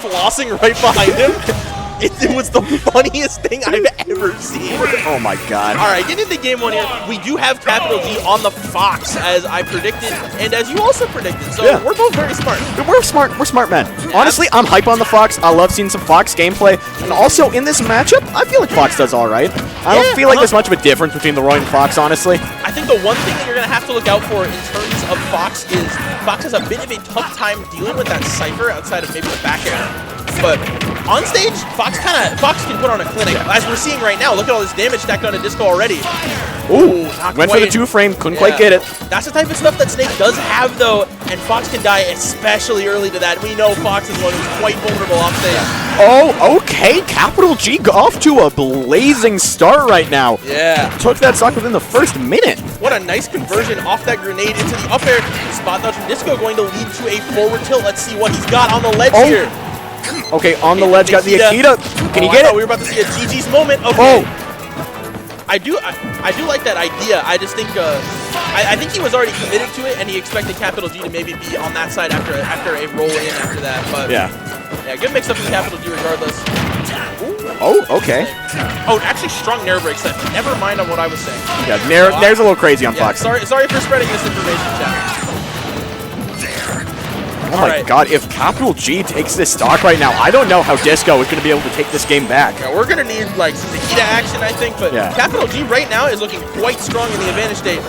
flossing right behind him. It was the funniest thing I've ever seen. Oh my god. All right, getting into game one here. We do have Capital G on the Fox, as I predicted, and as you also predicted. So we're both very smart. We're smart. We're smart men. Honestly, I'm hype on the Fox. I love seeing some Fox gameplay. And also, in this matchup, I feel like Fox does all right. I don't feel like there's much of a difference between the Roy and Fox, honestly. I think the one thing that you're going to have to look out for in terms of Fox is Fox has a bit of a tough time dealing with that Cypher outside of maybe the back air. But on stage, Fox can put on a clinic. As we're seeing right now, look at all this damage stacked onto Disco already. Ooh, went for the 2-frame, couldn't quite get it. That's the type of stuff that Snake does have, though, and Fox can die especially early to that. We know Fox is one who's quite vulnerable off stage. Oh, okay. Capital G off to a blazing start right now. Yeah. Took that stock within the first minute. What a nice conversion off that grenade into the up air. Spot dodge from Disco going to lead to a forward tilt. Let's see what he's got on the ledge here. Okay, on the ledge, got the Akita. Can you get it? We were about to see a GG's moment. Okay. I do like that idea. I just think I think he was already committed to it, and he expected Capital G to maybe be on that side after a roll in after that. But yeah, good mix up from Capital G regardless. Ooh. Oh, okay. Oh, actually, strong Nair breaks. Never mind on what I was saying. Yeah, Nair's a little crazy on Fox. Sorry for spreading this information, chat. Oh my god, if Capital G takes this stock right now, I don't know how Disco is going to be able to take this game back. Yeah, we're going to need like some Nikita action, I think, but Capital G right now is looking quite strong in the advantage state.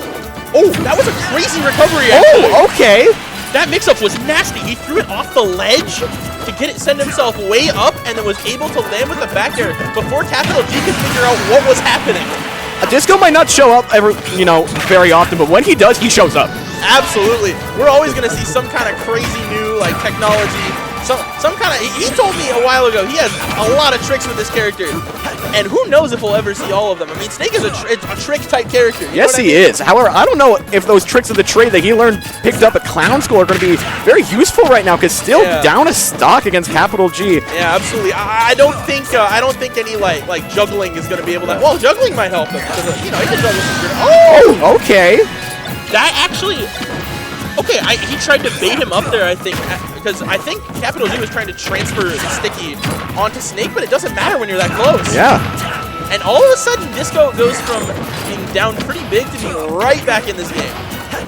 Oh, that was a crazy recovery, actually. Oh, okay. That mix-up was nasty. He threw it off the ledge to send himself way up, and then was able to land with the back air before Capital G could figure out what was happening. Disco might not show up very often, but when he does, he shows up. Absolutely. We're always going to see some kind of crazy new technology. Some kind of. He told me a while ago he has a lot of tricks with this character, and who knows if we'll ever see all of them. I mean, Snake is a trick type character. Yes, he is. However, I don't know if those tricks of the trade that he picked up at Clown School are going to be very useful right now, because still down a stock against Capital G. Yeah, absolutely. I don't think any like juggling is going to be able to. Well, juggling might help him because he can juggle some good. Oh, okay. That actually. Okay, he tried to bait him up there, I think, because I think Capital G was trying to transfer Sticky onto Snake, but it doesn't matter when you're that close. Yeah. And all of a sudden, Disco goes from being down pretty big to being right back in this game.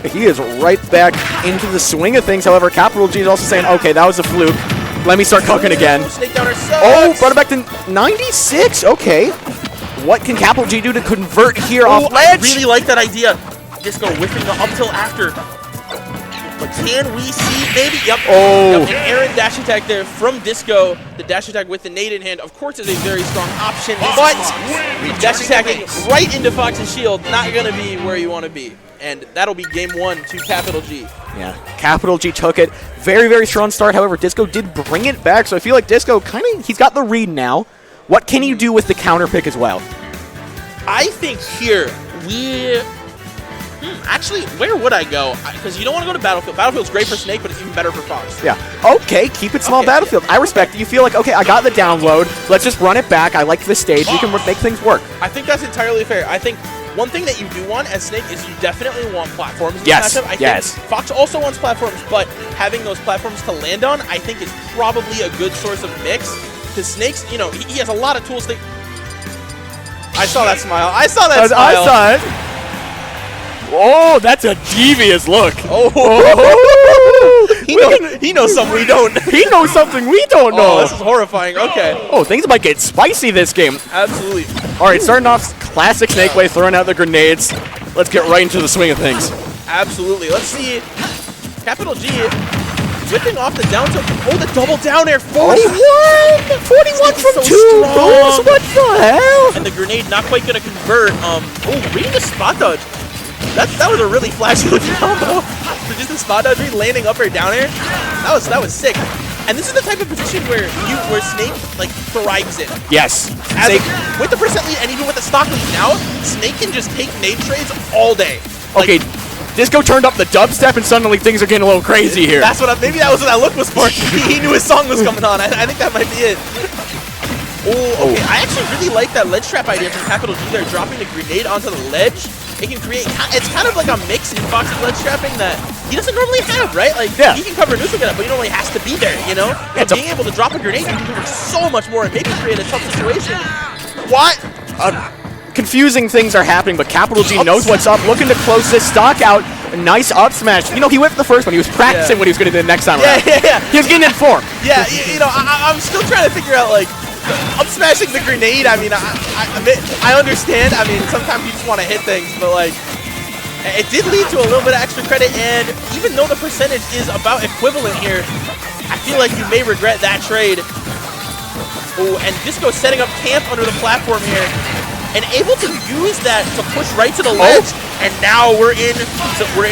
He is right back into the swing of things. However, Capital G is also saying, okay, that was a fluke. Let me start cooking again. Snake downer sucks. Oh, brought it back to 96. Okay. What can Capital G do to convert here off ledge? I really like that idea. Disco whipping the up tilt after. But can we see maybe? Yep. Oh. Yep. An Aaron dash attack there from Disco. The dash attack with the nade in hand, of course, is a very strong option. But dash attacking right into Fox's shield, not going to be where you want to be. And that'll be game one to Capital G. Yeah, Capital G took it. Very, very strong start. However, Disco did bring it back. So I feel like Disco he's got the read now. What can you do with the counter pick as well? I think here actually, where would I go? Because you don't want to go to Battlefield. Battlefield's great for Snake, but it's even better for Fox. Yeah. Okay, keep it small Battlefield. I respect it. You feel like, okay, I got the download. Let's just run it back. I like the stage. We can make things work. I think that's entirely fair. I think one thing that you do want as Snake is you definitely want platforms in this matchup. I think Fox also wants platforms, but having those platforms to land on, I think, is probably a good source of mix. Because Snake's, he has a lot of tools to... I saw that smile. I saw that smile. I saw it. Oh, that's a devious look. Oh. He knows something we don't. He knows something we don't know. Oh, this is horrifying. Okay. Oh, things might get spicy this game. Absolutely. All right, starting off classic Snake way, throwing out the grenades. Let's get right into the swing of things. Absolutely. Let's see. Capital G whipping off the down tilt. Oh, the double down air. 41! 41 from so 2 strong. rolls. What the hell? And the grenade not quite going to convert. Reading the spot dodge. That was a really flashy looking combo. So just the spot dodge read landing up air down air. That was sick. And this is the type of position where Snake thrives in. Yes. With the percent lead and even with the stock lead now, Snake can just take nade trades all day. Okay. Disco turned up the dubstep and suddenly things are getting a little crazy here. Maybe that was what that look was for. He knew his song was coming on. I think that might be it. Oh, okay. I actually really like that ledge trap idea from Capital G there, dropping the grenade onto the ledge. it can create, it's kind of like a mix in Fox's ledge trapping that he doesn't normally have, right? Like, he can cover neutral getup, but he normally has to be there, you know? And being able to drop a grenade, you can cover so much more and maybe create a tough situation. What? Confusing things are happening, but Capital G knows what's up, looking to close this stock out. A nice up smash. You know, he whipped the first one. He was practicing what he was going to do the next time around. He was getting in form. Yeah, you know, I'm still trying to figure out, like, up smashing the grenade. I mean, I understand. I mean, sometimes you just want to hit things, but, like, it did lead to a little bit of extra credit, and even though the percentage is about equivalent here, I feel like you may regret that trade. Oh, and Disco setting up camp under the platform here, and able to use that to push right to the ledge. And now we're in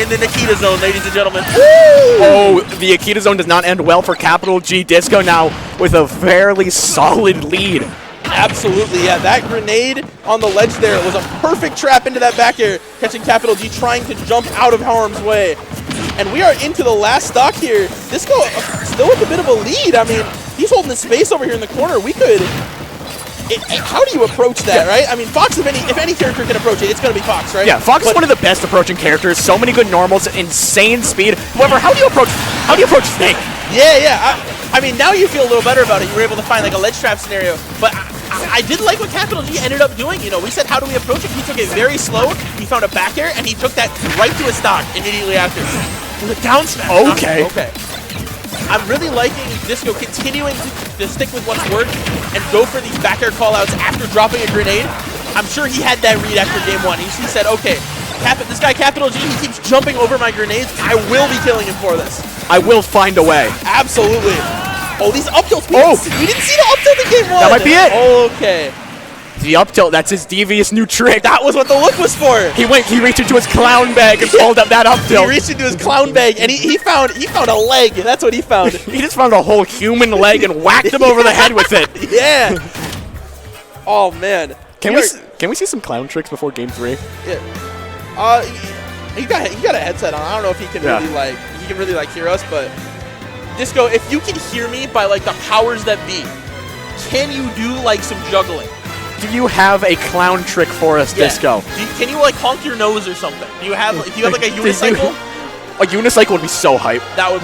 the Nikita zone, ladies and gentlemen. Oh, the Nikita zone does not end well for Capital G. Disco now with a fairly solid lead. Absolutely, yeah. That grenade on the ledge there was a perfect trap into that back air, catching Capital G trying to jump out of harm's way. And we are into the last stock here. Disco still with a bit of a lead. I mean, he's holding the space over here in the corner. We could... how do you approach that, right? I mean, Fox, if any character can approach it, it's going to be Fox, right? Yeah, Fox is one of the best approaching characters. So many good normals, insane speed. However, how do you approach Snake? Yeah. I mean, now you feel a little better about it. You were able to find like a ledge trap scenario. But I did like what Capital G ended up doing. You know, we said, how do we approach it? He took it very slow. He found a back air, and he took that right to a stock immediately after. With a down smash. Okay. I'm really liking Disco continuing to stick with what's worked and go for these back air callouts after dropping a grenade. I'm sure he had that read after game one. He said, okay, this guy Capital G, he keeps jumping over my grenades. I will be killing him for this. I will find a way. Absolutely. Oh, these up tilts. We didn't see the up tilt in game one. That might be it. Okay. The up tilt, that's his devious new trick. That was what the look was for. He reached into his clown bag and pulled up that up tilt. He reached into his clown bag and he found a leg. That's what he found. He just found a whole human leg and whacked him over the head with it. Yeah. Oh man. Can we see some clown tricks before game 3? Yeah. He got a headset on. I don't know if he can really hear us, but Disco, if you can hear me by like the powers that be, can you do like some juggling? Do you have a clown trick for us, Disco? Can you like honk your nose or something? Do you have like a unicycle? A unicycle would be so hype. That would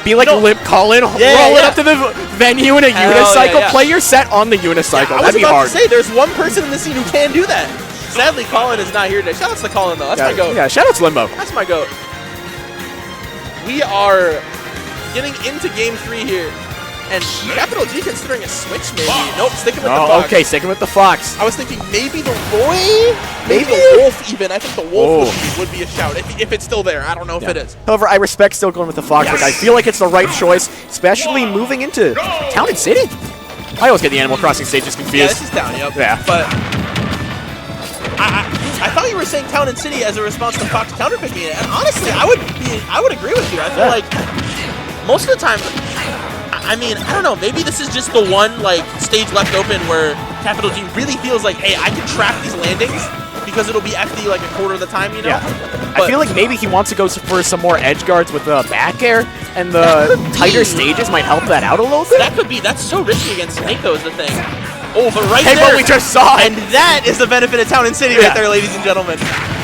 be like Limp Colin, roll it up to the venue in a unicycle. Play your set on the unicycle. That'd be hard. I was about to say, there's one person in the scene who can do that. Sadly, Colin is not here today. Shout out to Colin though. That's my goat. Yeah, shout out to Limbo. That's my goat. We are getting into game 3 here. And Capital G considering a switch maybe. Nope, sticking with the Fox. Okay, sticking with the Fox. I was thinking maybe the Roy, maybe the Wolf even. I think the Wolf would be a shout if it's still there. I don't know if it is. However, I respect still going with the Fox. Like, I feel like it's the right choice, especially moving into Town and City. I always get the Animal Crossing stages confused. Yeah, this is Town, yep. Yeah. But I thought you were saying Town and City as a response to Fox counterpicking it. And honestly, I would agree with you. I feel like most of the time, I mean, I don't know, maybe this is just the one like stage left open where Capital G really feels like, hey, I can trap these landings because it'll be FD like a quarter of the time, you know? Yeah. I feel like maybe he wants to go for some more edge guards with the back air, and the tighter stages might help that out a little bit. That could be. That's so risky against Snake, though, is the thing. Oh, but right there. Hey, but we just saw it. And that is the benefit of Town and City right there, ladies and gentlemen.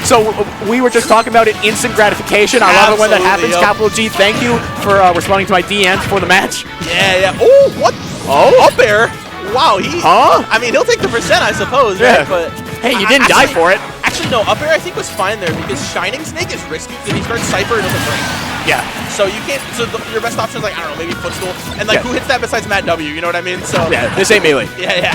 So we were just talking about it, instant gratification. I love it when that happens. Capital G, thank you for responding to my DMs for the match. Yeah. Oh, what? Oh, up air. Wow, I mean, he'll take the percent, I suppose, right? But hey, you didn't die for it. Actually, no, up air I think was fine there because Shining Snake is risky because he starts Cypher and doesn't break. Yeah. So you can't. So your best option is like, I don't know, maybe footstool. And like, who hits that besides Matt W? You know what I mean? So yeah, this ain't melee. Yeah.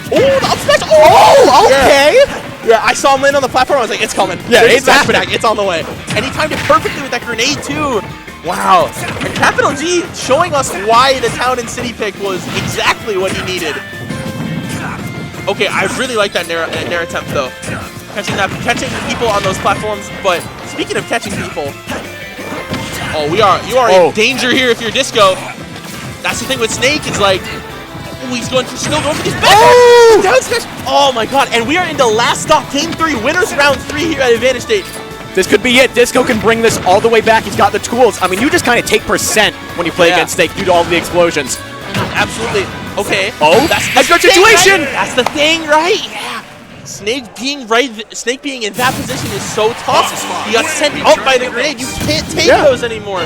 Oh, the up smash! Oh, okay. Yeah, I saw him land on the platform. I was like, it's coming. Yeah, it's happening. It's on the way. And he timed it perfectly with that grenade too. Wow. And Capital G showing us why the Town and City pick was exactly what he needed. Okay, I really like that Nair attempt though. Catching people on those platforms. But speaking of catching people, you are in danger here if you're Disco. That's the thing with Snake. It's like, he's still going for these back down smash. Oh my god! And we are into last stock, game 3, winners round 3 here at Advantage State. This could be it. Disco can bring this all the way back. He's got the tools. I mean, you just kind of take percent when you play against Snake due to all the explosions. Absolutely. Okay. Oh, that's the situation. Right? That's the thing, right? Yeah. Snake being in that position is so tough. He got sent up by the grenade. You can't take those anymore.